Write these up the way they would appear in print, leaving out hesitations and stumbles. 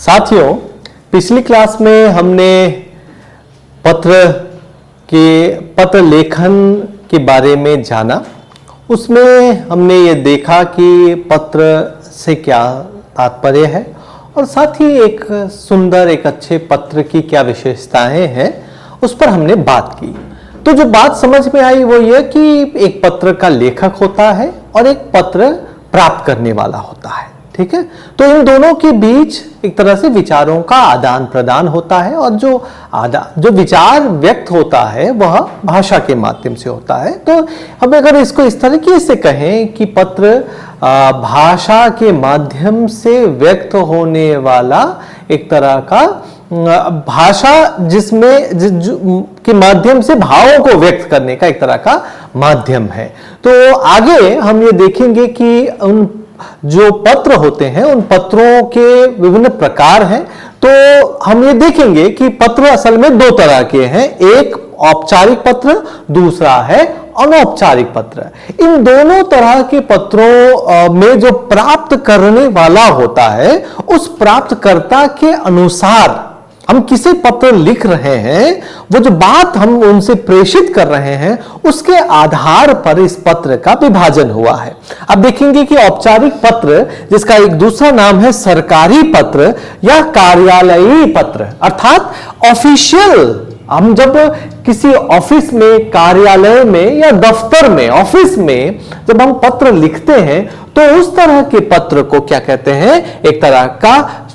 साथियों, पिछली क्लास में हमने पत्र लेखन के बारे में जाना। उसमें हमने ये देखा कि पत्र से क्या तात्पर्य है और साथ ही एक सुंदर एक अच्छे पत्र की क्या विशेषताएं हैं उस पर हमने बात की। तो जो बात समझ में आई वो ये कि एक पत्र का लेखक होता है और एक पत्र प्राप्त करने वाला होता है। ठीक है, तो इन दोनों के बीच एक तरह से विचारों का आदान प्रदान होता है और जो विचार व्यक्त होता है वह भाषा के माध्यम से होता है। तो हम अगर इसको इस तरीके से कहें कि पत्र भाषा के माध्यम से व्यक्त होने वाला एक तरह का भाषा जिसमें के माध्यम से भावों को व्यक्त करने का एक तरह का माध्यम है। तो आगे हम ये देखेंगे कि उन जो पत्र होते हैं उन पत्रों के विभिन्न प्रकार हैं। तो हम ये देखेंगे कि पत्र असल में दो तरह के हैं, एक औपचारिक पत्र, दूसरा है अनौपचारिक पत्र। इन दोनों तरह के पत्रों में जो प्राप्त करने वाला होता है उस प्राप्तकर्ता के अनुसार हम किसी पत्र लिख रहे हैं, वो जो बात हम उनसे प्रेषित कर रहे हैं उसके आधार पर इस पत्र का विभाजन हुआ है। अब देखेंगे कि औपचारिक पत्र, जिसका एक दूसरा नाम है सरकारी पत्र या कार्यालयीय पत्र, अर्थात ऑफिशियल। हम जब किसी ऑफिस में, कार्यालय में या दफ्तर में, ऑफिस में जब हम पत्र लिखते हैं तो उस तरह के पत्र को क्या कहते हैं? एक तरह का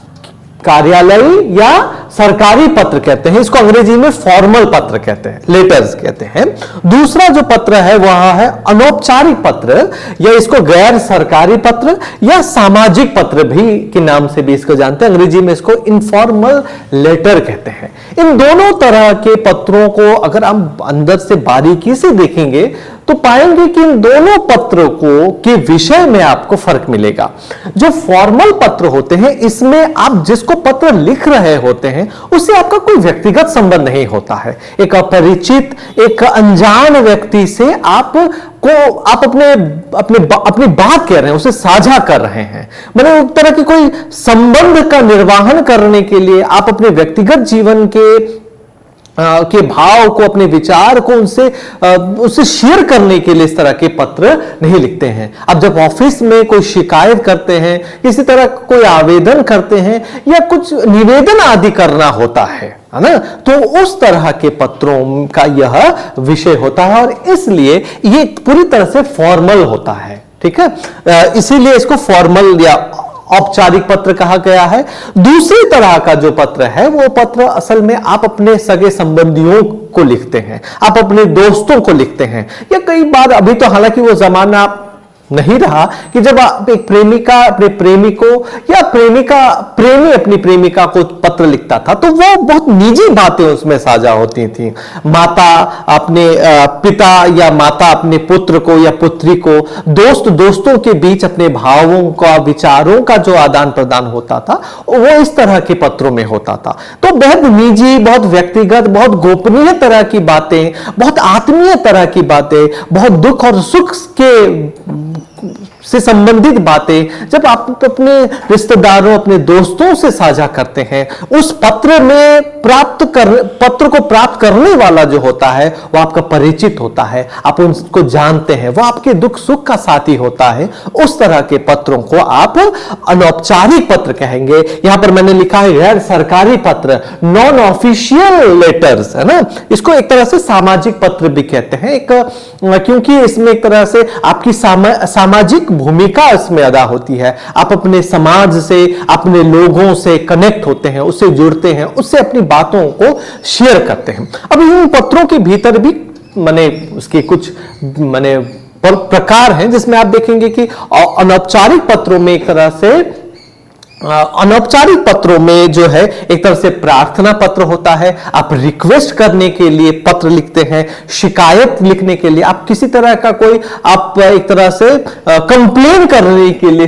कार्यालयी या सरकारी पत्र कहते हैं। इसको अंग्रेजी में फॉर्मल पत्र कहते हैं, लेटर्स कहते हैं। दूसरा जो पत्र है वह है अनौपचारिक पत्र या इसको गैर सरकारी पत्र या सामाजिक पत्र भी के नाम से भी इसको जानते हैं। अंग्रेजी में इसको इनफॉर्मल लेटर कहते हैं। इन दोनों तरह के पत्रों को अगर हम अंदर से बारीकी से देखेंगे तो पाएंगे कि इन दोनों पत्रों को के विषय में आपको फर्क मिलेगा। जो फॉर्मल पत्र होते हैं इसमें आप जिसको पत्र लिख रहे होते हैं उससे आपका कोई व्यक्तिगत संबंध नहीं होता है। एक अपरिचित, एक अनजान व्यक्ति से आप अपनी बात कह रहे हैं, उसे साझा कर रहे हैं। मतलब एक तरह की कोई संबंध का निर्वाहन करने के लिए आप अपने व्यक्तिगत जीवन के भाव को, अपने विचार को उससे शेयर करने के लिए इस तरह के पत्र नहीं लिखते हैं। अब जब ऑफिस में कोई शिकायत करते हैं, किसी तरह कोई आवेदन करते हैं या कुछ निवेदन आदि करना होता है ना, तो उस तरह के पत्रों का यह विषय होता है और इसलिए ये पूरी तरह से फॉर्मल होता है। ठीक है, इसीलिए इसको फॉर्मल या औपचारिक पत्र कहा गया है। दूसरी तरह का जो पत्र है वो पत्र असल में आप अपने सगे संबंधियों को लिखते हैं, आप अपने दोस्तों को लिखते हैं, या कई बार, अभी तो हालांकि वो जमाना नहीं रहा कि जब आप एक प्रेमिका अपने प्रेमी को या प्रेमी अपनी प्रेमिका को पत्र लिखता था तो वो बहुत निजी बातें उसमें साझा होती थी। माता अपने पिता या माता अपने पुत्र को या पुत्री को, दोस्तों के बीच अपने भावों का, विचारों का जो आदान प्रदान होता था वो इस तरह के पत्रों में होता था। तो बहुत निजी, बहुत व्यक्तिगत, बहुत गोपनीय तरह की बातें, बहुत आत्मीय तरह की बातें, बहुत दुख और सुख से संबंधित बातें जब आप अपने रिश्तेदारों, अपने दोस्तों से साझा करते हैं, उस पत्र में पत्र को प्राप्त करने वाला जो होता है वो आपका परिचित होता है, आप उनको जानते हैं, वो आपके दुख सुख का साथी होता है। उस तरह के पत्रों को आप अनौपचारिक पत्र कहेंगे। यहां पर मैंने लिखा है गैर सरकारी पत्र, नॉन ऑफिशियल लेटर्स, है ना। इसको एक तरह से सामाजिक पत्र भी कहते हैं, क्योंकि इसमें एक तरह से आपकी सामाजिक भूमिका इसमें अदा होती है। आप अपने समाज से, अपने लोगों से कनेक्ट होते हैं, उससे जुड़ते हैं, उससे अपनी बातों को शेयर करते हैं। अब इन पत्रों के भीतर भी उसके कुछ प्रकार हैं जिसमें आप देखेंगे कि अनौपचारिक पत्रों में एक तरह से अनौपचारिक पत्रों में जो है एक तरह से प्रार्थना पत्र होता है, आप रिक्वेस्ट करने के लिए पत्र लिखते हैं, शिकायत लिखने के लिए, आप किसी तरह का कोई आप एक तरह से कंप्लेन करने के लिए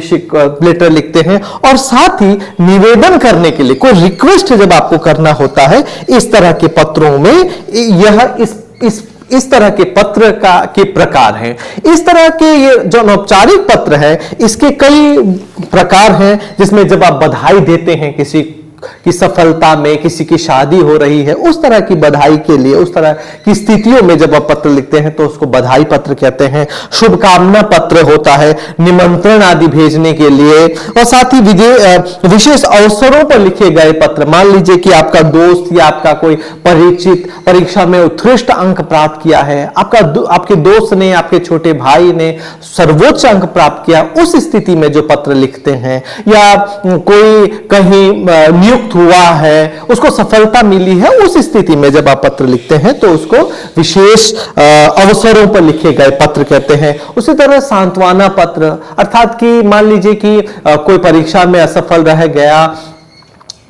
लेटर लिखते हैं, और साथ ही निवेदन करने के लिए कोई रिक्वेस्ट जब आपको करना होता है, इस तरह के पत्रों में यह इस तरह के पत्र के प्रकार हैं। इस तरह के ये जो अनौपचारिक पत्र है इसके कई प्रकार हैं, जिसमें जब आप बधाई देते हैं किसी की सफलता में, किसी की शादी हो रही है, उस तरह की बधाई के लिए, उस तरह की स्थितियों में जब आप पत्र लिखते हैं तो उसको बधाई पत्र कहते हैं। शुभकामना पत्र होता है निमंत्रण आदि भेजने के लिए, और साथ ही विशेष अवसरों पर लिखे गए पत्र। मान लीजिए कि आपका दोस्त या आपका कोई परिचित परीक्षा में उत्कृष्ट अंक प्राप्त किया है, आपके दोस्त ने, आपके छोटे भाई ने सर्वोच्च अंक प्राप्त किया, उस स्थिति में जो पत्र लिखते हैं, या कोई कहीं नियुक्त हुआ है, उसको सफलता मिली है, उस स्थिति में जब आप पत्र लिखते हैं तो उसको विशेष अवसरों पर लिखे गए पत्र कहते हैं। उसी तरह सांत्वना पत्र, अर्थात कि मान लीजिए कि कोई परीक्षा में असफल रह गया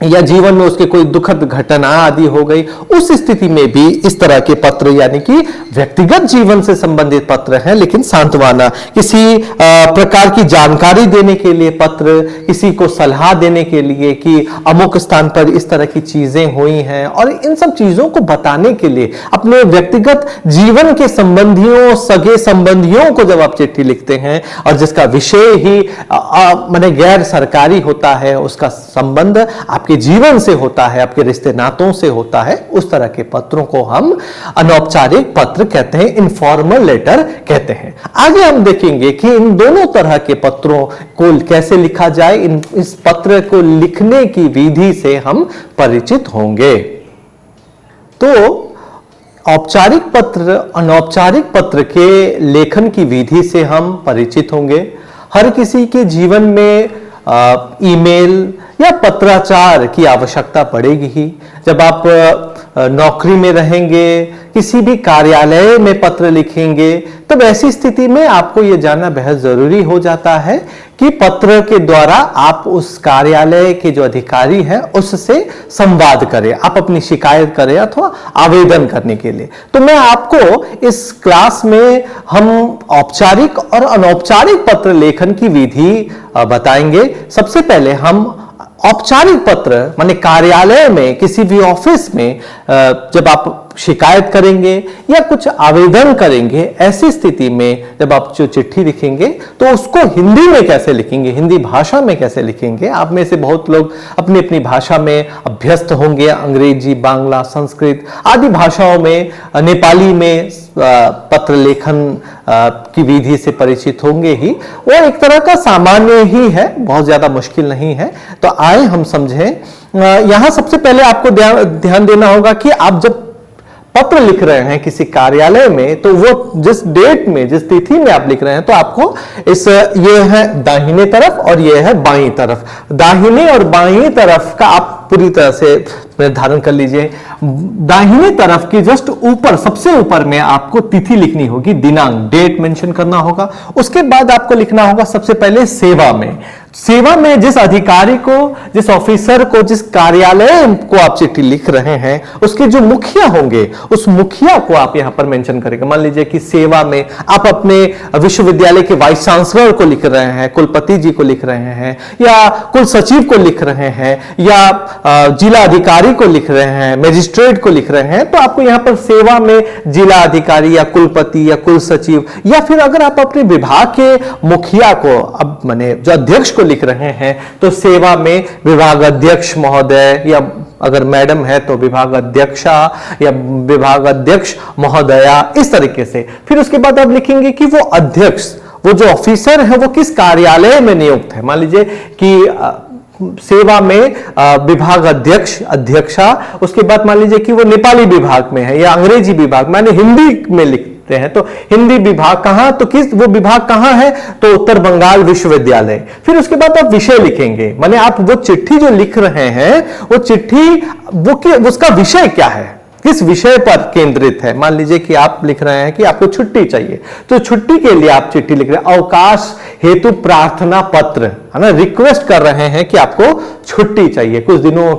या जीवन में उसके कोई दुखद घटना आदि हो गई, उस स्थिति में भी इस तरह के पत्र, यानी कि व्यक्तिगत जीवन से संबंधित पत्र हैं लेकिन सांत्वना, किसी प्रकार की जानकारी देने के लिए पत्र, किसी को सलाह देने के लिए कि अमुक स्थान पर इस तरह की चीजें हुई हैं, और इन सब चीजों को बताने के लिए अपने व्यक्तिगत जीवन के संबंधियों, सगे संबंधियों को जब आप चिट्ठी लिखते हैं और जिसका विषय ही माने गैर सरकारी होता है, उसका संबंध आपके जीवन से होता है, आपके रिश्ते नातों से होता है, उस तरह के पत्रों को हम अनौपचारिक पत्र कहते हैं, इनफॉर्मल लेटर कहते हैं। आगे हम देखेंगे कि इन दोनों तरह के पत्रों को कैसे लिखा जाए, इस पत्र को लिखने की विधि से हम परिचित होंगे। तो औपचारिक पत्र, अनौपचारिक पत्र के लेखन की विधि से हम परिचित होंगे। हर किसी के जीवन में ईमेल या पत्राचार की आवश्यकता पड़ेगी ही। जब आप नौकरी में रहेंगे, किसी भी कार्यालय में पत्र लिखेंगे, तब ऐसी स्थिति में आपको यह जानना बेहद जरूरी हो जाता है कि पत्र के द्वारा आप उस कार्यालय के जो अधिकारी हैं उससे संवाद करें, आप अपनी शिकायत करें अथवा आवेदन करने के लिए। तो मैं आपको इस क्लास में हम औपचारिक और अनौपचारिक पत्र लेखन की विधि बताएंगे। सबसे पहले हम औपचारिक पत्र माने कार्यालय में, किसी भी ऑफिस में जब आप शिकायत करेंगे या कुछ आवेदन करेंगे, ऐसी स्थिति में जब आप जो चिट्ठी लिखेंगे तो उसको हिंदी में कैसे लिखेंगे, हिंदी भाषा में कैसे लिखेंगे। आप में से बहुत लोग अपनी अपनी भाषा में अभ्यस्त होंगे, अंग्रेजी, बांग्ला, संस्कृत आदि भाषाओं में, नेपाली में पत्र लेखन की विधि से परिचित होंगे ही। वो एक तरह का सामान्य ही है, बहुत ज्यादा मुश्किल नहीं है। तो आए हम समझें। यहां सबसे पहले आपको ध्यान देना होगा कि आप जब पत्र लिख रहे हैं किसी कार्यालय में, तो वो जिस डेट में, जिस तिथि में आप लिख रहे हैं, तो आपको ये है दाहिने तरफ और ये है बाईं तरफ। दाहिने और बाईं तरफ का आप पूरी तरह से निर्धारण कर लीजिए। दाहिने तरफ की जस्ट ऊपर, सबसे ऊपर में आपको तिथि लिखनी होगी, दिनांक, डेट मेंशन करना होगा। उसके बाद आपको लिखना होगा सबसे पहले सेवा में। सेवा में जिस अधिकारी को, जिस ऑफिसर को, जिस कार्यालय को आप चिट्ठी लिख रहे हैं, उसके जो मुखिया होंगे, उस मुखिया को आप यहां पर मेंशन करेंगे। मान लीजिए कि सेवा में आप अपने विश्वविद्यालय के वाइस चांसलर को लिख रहे हैं, कुलपति जी को लिख रहे हैं, या कुल सचिव को लिख रहे हैं, या जिला अधिकारी को लिख रहे हैं, मजिस्ट्रेट को लिख रहे हैं, तो आपको यहां पर सेवा में जिला अधिकारी या कुलपति या कुल सचिव, या फिर अगर आप अपने विभाग के मुखिया को, अब माने जो अध्यक्ष को लिख रहे हैं, तो सेवा में विभाग अध्यक्ष महोदय, या अगर मैडम है तो विभाग अध्यक्षा या विभाग अध्यक्ष महोदया, इस तरीके से। फिर उसके बाद आप लिखेंगे कि वो अध्यक्ष, वो जो ऑफिसर है, वो किस कार्यालय में नियुक्त है। मान लीजिए कि सेवा में विभाग अध्यक्ष, अध्यक्षा, उसके बाद मान लीजिए कि वो नेपाली विभाग में है या अंग्रेजी विभाग, माने हिंदी में लिखते हैं, तो हिंदी विभाग कहां, तो किस, वो विभाग कहां है, तो उत्तर बंगाल विश्वविद्यालय। फिर उसके बाद आप विषय लिखेंगे, माने आप वो चिट्ठी जो लिख रहे हैं, वो चिट्ठी, उसका विषय क्या है, किस विषय पर केंद्रित है। मान लीजिए कि आप लिख रहे हैं कि आपको छुट्टी चाहिए, तो छुट्टी के लिए आप चिट्ठी लिख रहे हैं। अवकाश हेतु प्रार्थना पत्र, है ना, रिक्वेस्ट कर रहे हैं कि आपको छुट्टी चाहिए, कुछ दिनों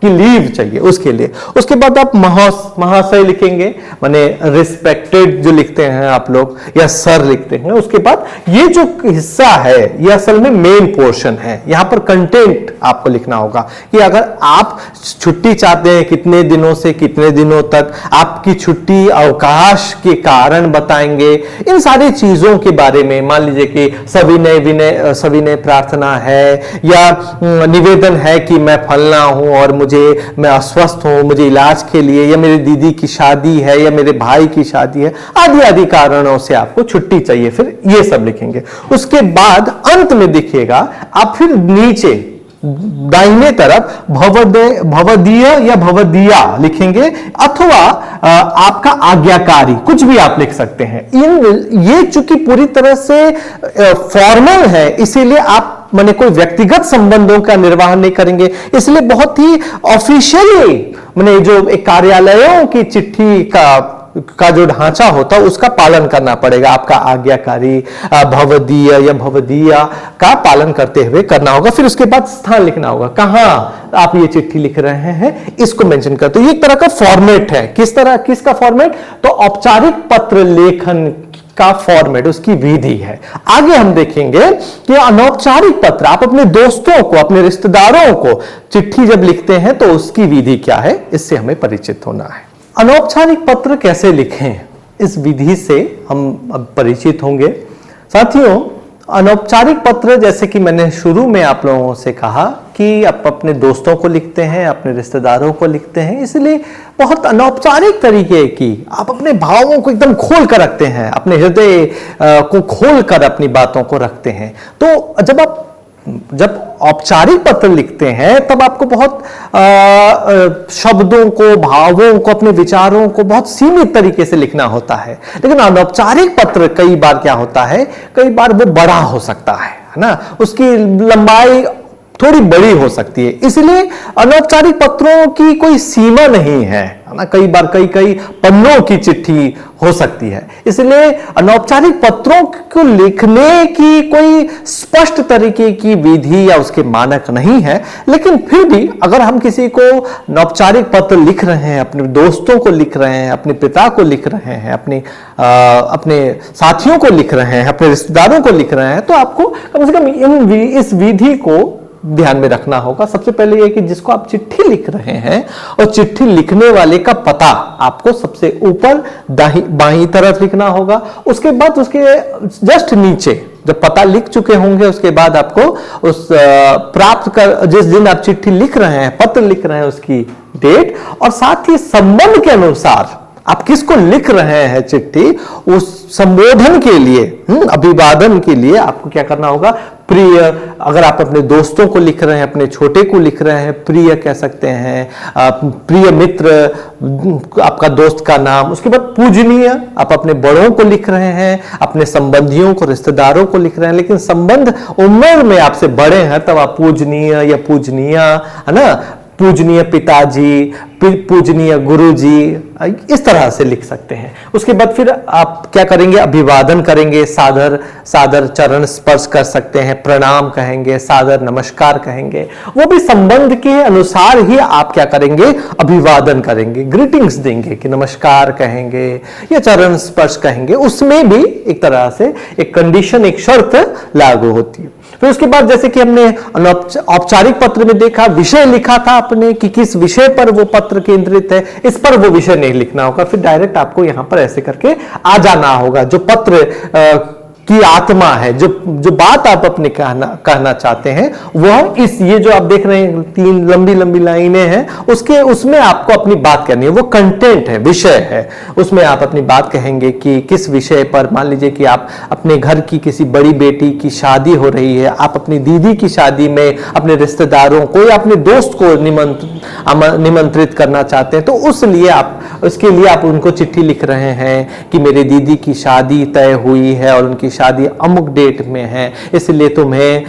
की लीव चाहिए उसके लिए। उसके बाद आप महाशय लिखेंगे, माने रिस्पेक्टेड जो लिखते हैं आप लोग, या सर लिखते हैं। उसके बाद ये जो हिस्सा है ये असल में मेन पोर्शन है, यहां पर कंटेंट आपको लिखना होगा कि अगर आप छुट्टी चाहते हैं कितने दिनों से कितने दिनों तक, आपकी छुट्टी अवकाश के कारण बताएंगे, इन सारी चीजों के बारे में। मान लीजिए कि सविनय प्रार्थना है या निवेदन है कि मैं फलना हूं और मैं अस्वस्थ हूं, मुझे इलाज के लिए, या मेरी दीदी की शादी है या मेरे भाई की शादी है, आदि आदि कारणों से आपको छुट्टी चाहिए, फिर ये सब लिखेंगे। उसके बाद अंत में देखिएगा आप फिर नीचे दाहिने तरफ भवदीय या भवदीया लिखेंगे, अथवा आपका आज्ञाकारी, कुछ भी आप लिख सकते हैं। ये चूंकि पूरी तरह से फॉर्मल है, इसीलिए आप माने कोई व्यक्तिगत संबंधों का निर्वाह नहीं करेंगे, इसलिए बहुत ही ऑफिशियली माने जो एक कार्यालयों की चिट्ठी का जो ढांचा होता है उसका पालन करना पड़ेगा। आपका आज्ञाकारी भवदीय या भवदीया का पालन करते हुए करना होगा। फिर उसके बाद स्थान लिखना होगा, कहां आप ये चिट्ठी लिख रहे हैं इसको मेंशन कर। तो ये एक तरह का फॉर्मेट है। किसका फॉर्मेट? तो औपचारिक पत्र लेखन का फॉर्मेट, उसकी विधि है। आगे हम देखेंगे कि अनौपचारिक पत्र, आप अपने दोस्तों को, अपने रिश्तेदारों को चिट्ठी जब लिखते हैं तो उसकी विधि क्या है, इससे हमें परिचित होना है। अनौपचारिक पत्र कैसे लिखें, इस विधि से हम अब परिचित होंगे। साथियों, अनौपचारिक पत्र, जैसे कि मैंने शुरू में आप लोगों से कहा कि आप अपने दोस्तों को लिखते हैं, अपने रिश्तेदारों को लिखते हैं, इसलिए बहुत अनौपचारिक तरीके की आप अपने भावों को एकदम खोल कर रखते हैं, अपने हृदय को खोल कर अपनी बातों को रखते हैं। तो जब औपचारिक पत्र लिखते हैं तब आपको बहुत शब्दों को, भावों को, अपने विचारों को बहुत सीमित तरीके से लिखना होता है। लेकिन अनौपचारिक पत्र कई बार क्या होता है, कई बार वो बड़ा हो सकता है ना, उसकी लंबाई थोड़ी बड़ी हो सकती है। इसलिए अनौपचारिक पत्रों की कोई सीमा नहीं है ना, कई बार कई पन्नों की चिट्ठी हो सकती है। इसलिए अनौपचारिक पत्रों को लिखने की कोई स्पष्ट तरीके की विधि या उसके मानक नहीं है। लेकिन फिर भी अगर हम किसी को अनौपचारिक पत्र लिख रहे हैं, अपने दोस्तों को लिख रहे हैं, अपने पिता को लिख रहे हैं, अपने साथियों को लिख रहे हैं, अपने रिश्तेदारों को लिख रहे हैं, तो आपको कम से कम इस विधि को ध्यान में रखना होगा। सबसे पहले यह कि जिसको आप चिट्ठी लिख रहे हैं और चिट्ठी लिखने वाले का पता आपको सबसे ऊपर बाईं तरफ लिखना होगा। उसके बाद उसके जस्ट नीचे जब पता लिख चुके होंगे, उसके बाद आपको उस जिस दिन आप चिट्ठी लिख रहे हैं, पत्र लिख रहे हैं, उसकी डेट और साथ ही संबंध के अनुसार आप किसको लिख रहे हैं चिट्ठी, उस संबोधन के लिए, अभिवादन के लिए आपको क्या करना होगा, प्रिय। अगर आप अपने दोस्तों को लिख रहे हैं, अपने छोटे को लिख रहे हैं, प्रिय कह सकते हैं, प्रिय मित्र, आपका दोस्त का नाम। उसके बाद पूजनीय, आप अपने बड़ों को लिख रहे हैं, अपने संबंधियों को, रिश्तेदारों को लिख रहे हैं, लेकिन संबंध उम्र में आपसे बड़े हैं तब आप पूजनीय या पूजनीया, है ना, पूजनीय पिताजी, पूजनीय गुरुजी, इस तरह से लिख सकते हैं। उसके बाद फिर आप क्या करेंगे, अभिवादन करेंगे, सादर चरण स्पर्श कर सकते हैं, प्रणाम कहेंगे, सादर नमस्कार कहेंगे। वो भी संबंध के अनुसार ही आप क्या करेंगे, अभिवादन करेंगे, ग्रीटिंग्स देंगे कि नमस्कार कहेंगे या चरण स्पर्श कहेंगे। उसमें भी एक तरह से एक कंडीशन, एक शर्त लागू होती है। फिर उसके बाद जैसे कि हमने औपचारिक पत्र में देखा, विषय लिखा था आपने कि किस विषय पर वो पत्र केंद्रित है, इस पर वो विषय नहीं लिखना होगा। फिर डायरेक्ट आपको यहां पर ऐसे करके आ जाना होगा। जो पत्र की आत्मा है, जो बात आप अपने कहना चाहते हैं, वह ये जो आप देख रहे हैं 3 लंबी लंबी लाइनें हैं, उसमें आपको अपनी बात करनी है। वो कंटेंट है, विषय है, उसमें आप अपनी बात कहेंगे कि किस विषय पर। मान लीजिए कि आप अपने घर की किसी बड़ी बेटी की शादी हो रही है, आप अपनी दीदी की शादी में अपने रिश्तेदारों को या अपने दोस्त को निमंत्रित करना चाहते हैं, तो उसके लिए आप उनको चिट्ठी लिख रहे हैं कि मेरी दीदी की शादी तय हुई है और उनकी शादी अमुक डेट में है, इसलिए तुम्हें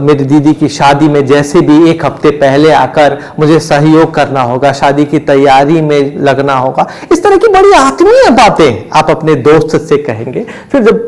मेरी दीदी की शादी में जैसे भी 1 हफ्ते पहले आकर मुझे सहयोग करना होगा, शादी की तैयारी में लगना होगा। इस तरह की बड़ी आत्मीय बातें आप अपने दोस्त से कहेंगे। फिर जब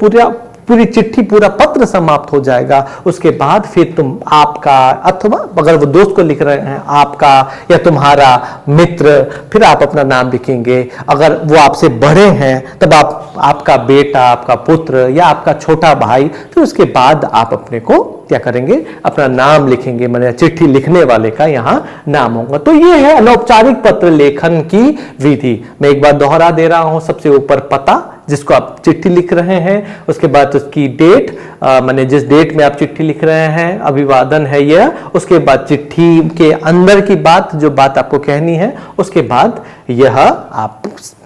पूरी चिट्ठी, पूरा पत्र समाप्त हो जाएगा। उसके बाद फिर तुम आपका, अथवा अगर वो दोस्त को लिख रहे हैं आपका या तुम्हारा मित्र, फिर आप अपना नाम लिखेंगे। अगर वो आपसे बड़े हैं तब आप आपका बेटा, आपका पुत्र या आपका छोटा भाई, फिर उसके बाद आप अपने को क्या करेंगे, अपना नाम लिखेंगे। मैंने चिट्ठी लिखने वाले का यहाँ नाम होगा। तो ये है अनौपचारिक पत्र लेखन की विधि। मैं एक बार दोहरा दे रहा हूं। सबसे ऊपर पता, जिसको आप चिट्ठी लिख रहे हैं, उसके बाद उसकी डेट, माने जिस डेट में आप चिट्ठी लिख रहे हैं, अभिवादन है यह, उसके बाद चिट्ठी के अंदर की बात, जो बात आपको कहनी है, उसके बाद यह आप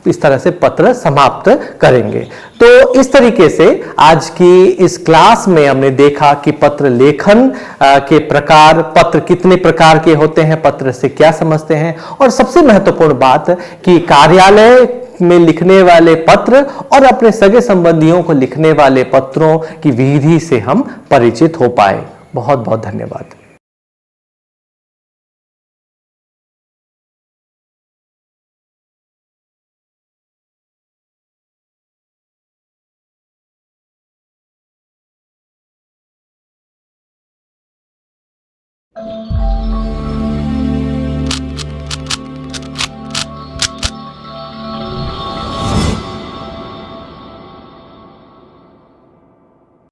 इस तरह से पत्र समाप्त करेंगे। तो इस तरीके से आज की इस क्लास में हमने देखा कि पत्र लेखन के प्रकार, पत्र कितने प्रकार के होते हैं, पत्र से क्या समझते हैं, और सबसे महत्वपूर्ण बात कि कार्यालय में लिखने वाले पत्र और अपने सगे संबंधियों को लिखने वाले पत्रों की विधि से हम परिचित हो पाए। बहुत बहुत धन्यवाद।